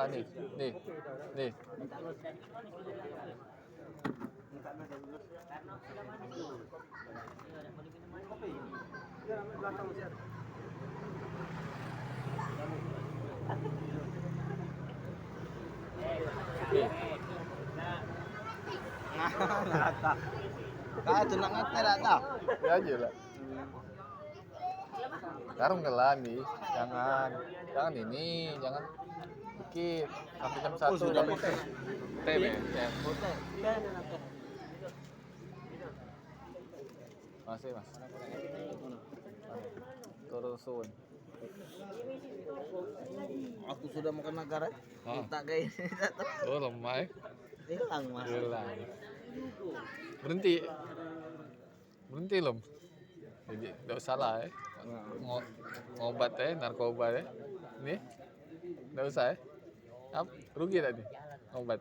salah nih. Nih. Nih. Nih. Nata. Kaya tunangat na nata. Ya aja lah. Sekarang lah nih. Jangan. Jangan ini. Jangan dikit. Sampai jam 1. Sudah putih. Teh, ya. Putih. Masih, Mas. Terusun. Aku sudah makan negara. Ah. Tak kayak ini. Oh, lemah. Hilang mas. Hilang. Berhenti. Berhenti loh. Jadi enggak usah lah ya. Ngobat ya, narkoba ya. Nih. Enggak usah ya. Rugi tadi. Ngobat.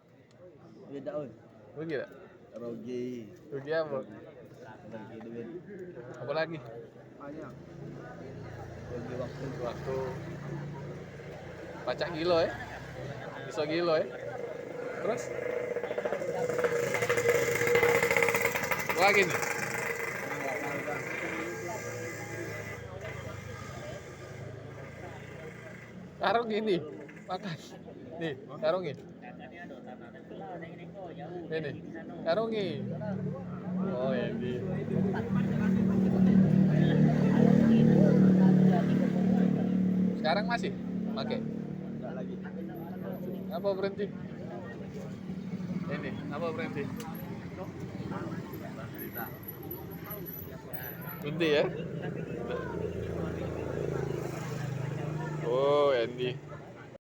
Beda on. Rugi tak? Rugi. Rugi apa? Rugi duit. Apa lagi? Banyak. Rugi Waktu. Pacak kilo ya. Bisa kilo ya. Terus? Lagi nih. Karung gini. Makan. Nih, karungi. Ini. Karungi. Oh, ini. Sekarang masih pakai? Enggak lagi. Apa berhenti? Ini, apa berhenti? Berhenti ya? Oh, Andy.